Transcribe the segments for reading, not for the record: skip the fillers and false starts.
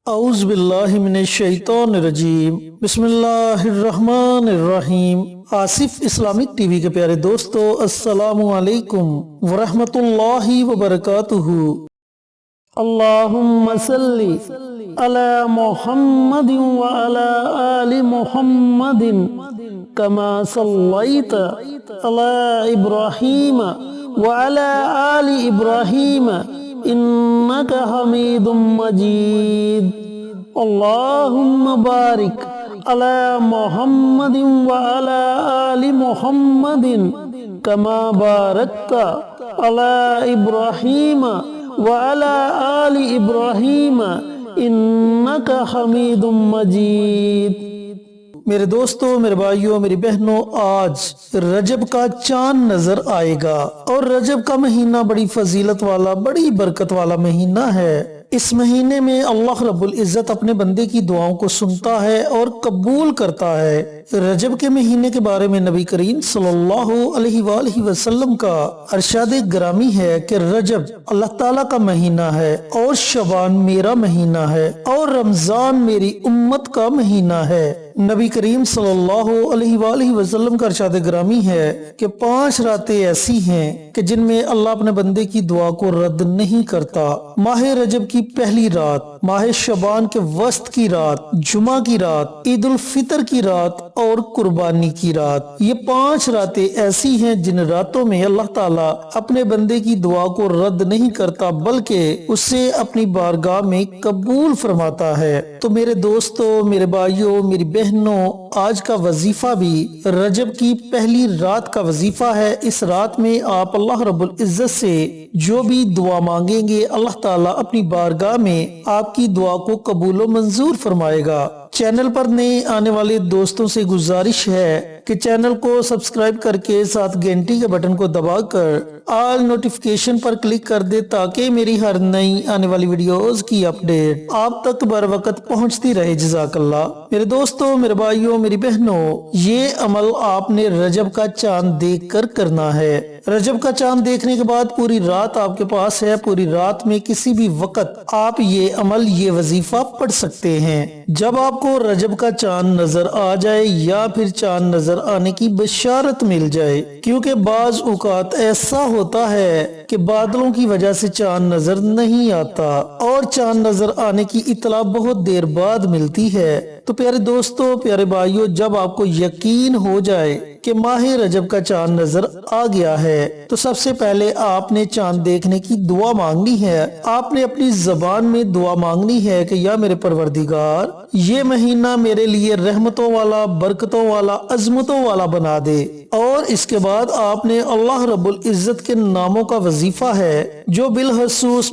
اعوذ باللہ من الشیطان الرجیم بسم اللہ الرحمن الرحیم۔ آصف اسلامک ٹی وی کے پیارے دوستو، السلام علیکم ورحمۃ اللہ وبرکاتہ۔ اللہم صلی علی محمد وعلی آل محمد کما صلیت علی ابراہیم وعلی آل ابراہیم انک حمید مجید۔ اللہم بارک علی محمد وعلی آل محمد کما بارکت علی ابراہیم وعلی آل ابراہیم انک حمید مجید۔ میرے دوستو، میرے بھائیوں، میری بہنوں، آج رجب کا چاند نظر آئے گا اور رجب کا مہینہ بڑی فضیلت والا، بڑی برکت والا مہینہ ہے۔ اس مہینے میں اللہ رب العزت اپنے بندے کی دعاؤں کو سنتا ہے اور قبول کرتا ہے۔ رجب کے مہینے کے بارے میں نبی کریم صلی اللہ علیہ وآلہ وسلم کا ارشاد گرامی ہے کہ رجب اللہ تعالیٰ کا مہینہ ہے اور شعبان میرا مہینہ ہے اور رمضان میری امت کا مہینہ ہے۔ نبی کریم صلی اللہ علیہ وآلہ وسلم کا ارشاد گرامی ہے کہ 5 راتیں ایسی ہیں کہ جن میں اللہ اپنے بندے کی دعا کو رد نہیں کرتا۔ ماہ رجب کی پہلی رات، ماہ شعبان کے وسط کی رات، جمعہ کی رات، عید الفطر کی رات اور قربانی کی رات، یہ 5 راتیں ایسی ہیں جن راتوں میں اللہ تعالیٰ اپنے بندے کی دعا کو رد نہیں کرتا بلکہ اسے اپنی بارگاہ میں قبول فرماتا ہے۔ تو میرے دوستو، میرے بھائیوں، میری بہنوں، آج کا وظیفہ بھی رجب کی پہلی رات کا وظیفہ ہے۔ اس رات میں آپ اللہ رب العزت سے جو بھی دعا مانگیں گے، اللہ تعالیٰ اپنی بارگاہ میں آپ کی دعا کو قبول و منظور فرمائے گا۔ چینل پر نئے آنے والے دوستوں سے گزارش ہے کہ چینل کو سبسکرائب کر کے ساتھ گھنٹی کے بٹن کو دبا کر آل نوٹیفیکیشن پر کلک کر دے تاکہ میری ہر نئی آنے والی ویڈیوز کی اپڈیٹ آپ تک بر وقت پہنچتی رہے۔ جزاک اللہ۔ میرے دوستوں، میرے بھائیوں، میری بہنوں، یہ عمل آپ نے رجب کا چاند دیکھ کر کرنا ہے۔ رجب کا چاند دیکھنے کے بعد پوری رات آپ کے پاس ہے، پوری رات میں کسی بھی وقت آپ یہ عمل، یہ وظیفہ پڑھ سکتے ہیں۔ جب آپ کو رجب کا چاند نظر آ جائے یا پھر چاند نظر آنے کی بشارت مل جائے، کیونکہ بعض اوقات ایسا ہوتا ہے کہ بادلوں کی وجہ سے چاند نظر نہیں آتا اور چاند نظر آنے کی اطلاع بہت دیر بعد ملتی ہے۔ تو پیارے دوستو، پیارے بھائیوں، جب آپ کو یقین ہو جائے کہ ماہ رجب کا چاند نظر آ گیا ہے تو سب سے پہلے آپ نے چاند دیکھنے کی دعا مانگنی ہے۔ آپ نے اپنی زبان میں دعا مانگنی ہے کہ یا میرے پروردگار، یہ مہینہ میرے لیے رحمتوں والا، برکتوں والا، عظمتوں والا بنا دے۔ اور اس کے بعد آپ نے اللہ رب العزت کے ناموں کا وظیفہ ہے جو بالخصوص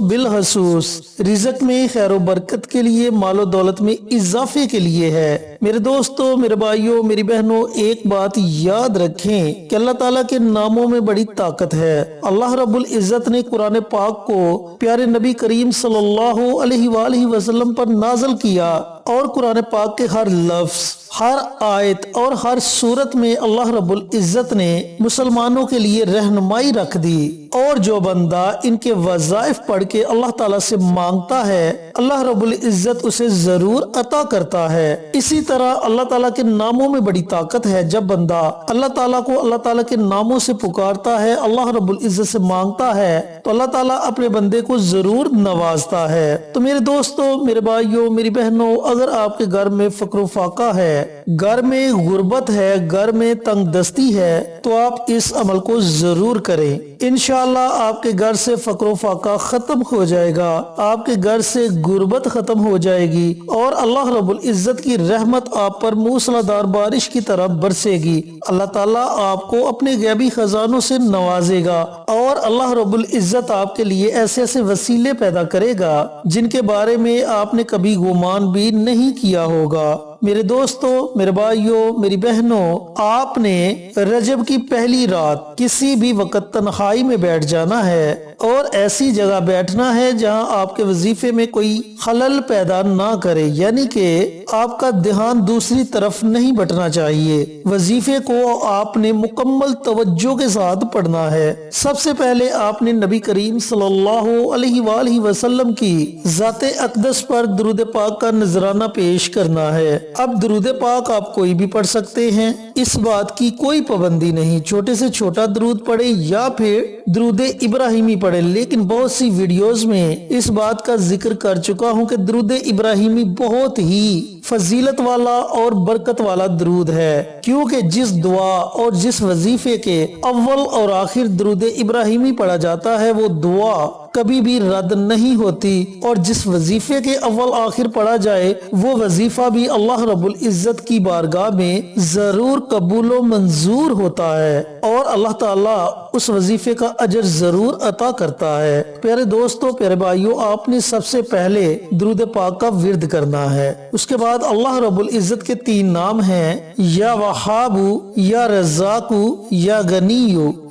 رزق میں خیر و برکت کے لیے، مال و دولت میں اضافے کے لیے ہے۔ میرے دوستو، میرے بھائیوں، میری بہنوں، ایک بات یاد رکھیں کہ اللہ تعالیٰ کے ناموں میں بڑی طاقت ہے۔ اللہ رب العزت نے قرآن پاک کو پیارے نبی کریم صلی اللہ علیہ وآلہ وسلم پر نازل کیا اور قرآن پاک کے ہر لفظ، ہر آیت اور ہر سورت میں اللہ رب العزت نے مسلمانوں کے لیے رہنمائی رکھ دی، اور جو بندہ ان کے وظائف پڑھ کے اللہ تعالیٰ سے مانگتا ہے، اللہ رب العزت اسے ضرور عطا کرتا ہے۔ اسی طرح اللہ تعالیٰ کے ناموں میں بڑی طاقت ہے۔ جب بندہ اللہ تعالیٰ کو اللہ تعالیٰ کے ناموں سے پکارتا ہے، اللہ رب العزت سے مانگتا ہے، تو اللہ تعالیٰ اپنے بندے کو ضرور نوازتا ہے۔ تو میرے دوستو، میرے بھائیوں، میری بہنوں، اگر آپ کے گھر میں فقر و فاقہ ہے، گھر میں غربت ہے، گھر میں تنگ دستی ہے، تو آپ اس عمل کو ضرور کریں۔ انشاءاللہ آپ کے گھر سے فقر و فاقہ ختم ہو جائے گا، آپ کے گھر سے غربت ختم ہو جائے گی اور اللہ رب العزت کی رحمت آپ پر موسلادھار بارش کی طرح برسے گی۔ اللہ تعالیٰ آپ کو اپنے غیبی خزانوں سے نوازے گا اور اللہ رب العزت آپ کے لیے ایسے ایسے وسیلے پیدا کرے گا جن کے بارے میں آپ نے کبھی گمان بھی نہیں کیا ہوگا۔ میرے دوستو، میرے بھائیوں، میری بہنوں، آپ نے رجب کی پہلی رات کسی بھی وقت تنہائی میں بیٹھ جانا ہے اور ایسی جگہ بیٹھنا ہے جہاں آپ کے وظیفے میں کوئی خلل پیدا نہ کرے، یعنی کہ آپ کا دھیان دوسری طرف نہیں بٹنا چاہیے۔ وظیفے کو آپ نے مکمل توجہ کے ساتھ پڑھنا ہے۔ سب سے پہلے آپ نے نبی کریم صلی اللہ علیہ وآلہ وسلم کی ذات اقدس پر درود پاک کا نذرانہ پیش کرنا ہے۔ اب درود پاک آپ کوئی بھی پڑھ سکتے ہیں، اس بات کی کوئی پابندی نہیں، چھوٹے سے چھوٹا درود پڑھے یا پھر درود ابراہیمی پڑھے، لیکن بہت سی ویڈیوز میں اس بات کا ذکر کر چکا ہوں کہ درود ابراہیمی بہت ہی فضیلت والا اور برکت والا درود ہے، کیونکہ جس دعا اور جس وظیفے کے اول اور آخر درود ابراہیمی پڑھا جاتا ہے وہ دعا کبھی بھی رد نہیں ہوتی، اور جس وظیفے کے اول آخر پڑھا جائے وہ وظیفہ بھی اللہ رب العزت کی بارگاہ میں ضرور قبول و منظور ہوتا ہے، اور اللہ تعالیٰ اس وظیفے کا اجر ضرور عطا کرتا ہے۔ پیارے دوستو، پیارے بھائیو، آپ نے سب سے پہلے درود پاک کا ورد کرنا ہے۔ اس کے بعد اللہ رب العزت کے 3 نام ہیں، یا وہاب، یا رزاق، یا غنی۔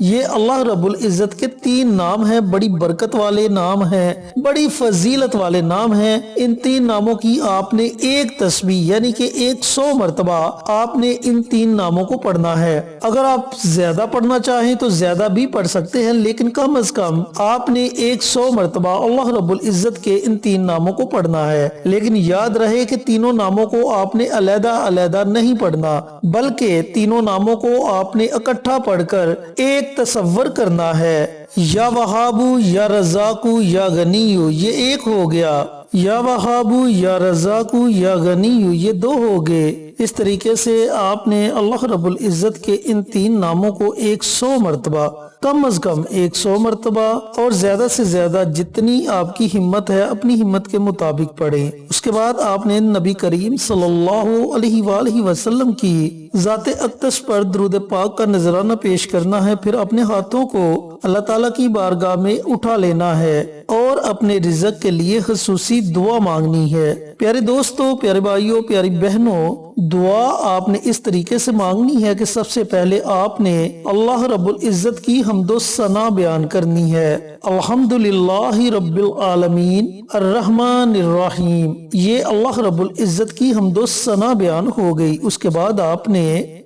یہ اللہ رب العزت کے 3 نام ہیں، بڑی برکت والے نام ہیں، بڑی فضیلت والے نام ہیں۔ ان 3 ناموں کی آپ نے ایک تسبیح یعنی کہ 100 مرتبہ آپ نے ان 3 ناموں کو پڑھنا ہے۔ اگر آپ زیادہ پڑھنا چاہیں تو زیادہ بھی پڑھ سکتے ہیں، لیکن کم از کم آپ نے 100 مرتبہ اللہ رب العزت کے ان 3 ناموں کو پڑھنا ہے۔ لیکن یاد رہے کہ تینوں ناموں کو آپ نے علیحدہ علیحدہ نہیں پڑھنا، بلکہ تینوں ناموں کو آپ نے اکٹھا پڑھ کر ایک تصور کرنا ہے۔ یا وہاب، یا رزاق، یا غنی، یہ ایک ہو گیا۔ یا وہاب، یا رزاق، یا غنی، یہ 2 ہو گئے۔ اس طریقے سے آپ نے اللہ رب العزت کے ان 3 ناموں کو 100 مرتبہ، کم از کم 100 مرتبہ، اور زیادہ سے زیادہ جتنی آپ کی ہمت ہے اپنی ہمت کے مطابق پڑھیں۔ اس کے بعد آپ نے نبی کریم صلی اللہ علیہ وآلہ وسلم کی ذات اقدس پر درود پاک کا نذرانہ پیش کرنا ہے، پھر اپنے ہاتھوں کو اللہ تعالیٰ کی بارگاہ میں اٹھا لینا ہے اور اپنے رزق کے لیے خصوصی دعا مانگنی ہے۔ پیارے دوستو، پیارے بھائیوں، پیاری بہنوں، دعا آپ نے اس طریقے سے مانگنی ہے کہ سب سے پہلے آپ نے اللہ رب العزت کی حمد و ثنا بیان کرنی ہے۔ الحمدللہ رب العالمین الرحمن الرحیم، یہ اللہ رب العزت کی حمد و ثنا بیان ہو گئی۔ اس کے بعد آپ نے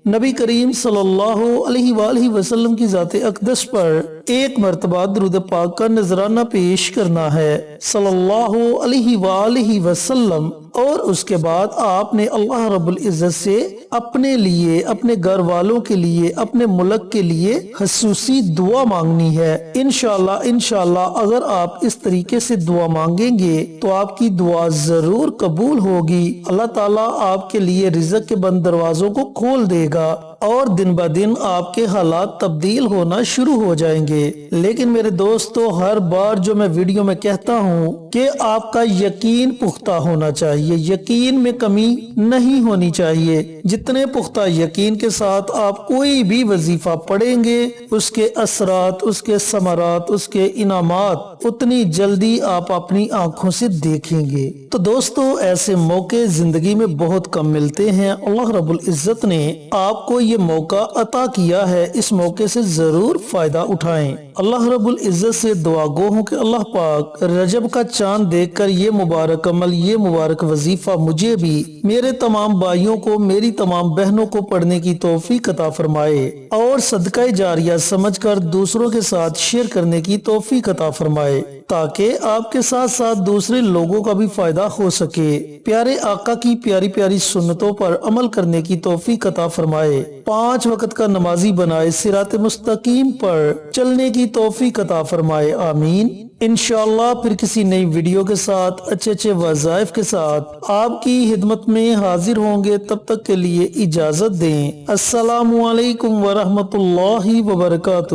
نبی کریم صلی اللہ علیہ وآلہ وسلم کی ذات اقدس پر 1 مرتبہ درود پاک کا نذرانہ پیش کرنا ہے، صلی اللہ علیہ وآلہ وسلم، اور اس کے بعد آپ نے اللہ رب العزت سے اپنے لیے، اپنے گھر والوں کے لیے، اپنے ملک کے لیے خصوصی دعا مانگنی ہے۔ انشاءاللہ اگر آپ اس طریقے سے دعا مانگیں گے تو آپ کی دعا ضرور قبول ہوگی۔ اللہ تعالیٰ آپ کے لیے رزق کے بند دروازوں کو کھول دے گا، اور دن بہ دن آپ کے حالات تبدیل ہونا شروع ہو جائیں گے۔ لیکن میرے دوستو، ہر بار جو میں ویڈیو میں کہتا ہوں کہ آپ کا یقین پختہ ہونا چاہیے، یقین میں کمی نہیں ہونی چاہیے۔ جتنے پختہ یقین کے ساتھ آپ کوئی بھی وظیفہ پڑھیں گے، اس کے اثرات، اس کے ثمرات، اس کے انعامات اتنی جلدی آپ اپنی آنکھوں سے دیکھیں گے۔ تو دوستو، ایسے موقع زندگی میں بہت کم ملتے ہیں۔ اللہ رب العزت نے آپ کو یہ موقع عطا کیا ہے، اس موقع سے ضرور فائدہ اٹھائیں۔ اللہ رب العزت سے دعا گو ہوں کہ اللہ پاک رجب کا چاند دیکھ کر یہ مبارک عمل، یہ مبارک وظیفہ مجھے بھی، میرے تمام بھائیوں کو، میری تمام بہنوں کو پڑھنے کی توفیق عطا فرمائے، اور صدقہ جاریہ سمجھ کر دوسروں کے ساتھ شیئر کرنے کی توفیق عطا فرمائے، تاکہ آپ کے ساتھ ساتھ دوسرے لوگوں کا بھی فائدہ ہو سکے۔ پیارے آقا کی پیاری پیاری سنتوں پر عمل کرنے کی توفیق عطا فرمائے، 5 وقت کا نمازی بنائے، صراط مستقیم پر چلنے کی توفیق عطا فرمائے، آمین۔ انشاءاللہ پھر کسی نئی ویڈیو کے ساتھ، اچھے وظائف کے ساتھ آپ کی خدمت میں حاضر ہوں گے۔ تب تک کے لیے اجازت دیں۔ السلام علیکم ورحمۃ اللہ وبرکاتہ۔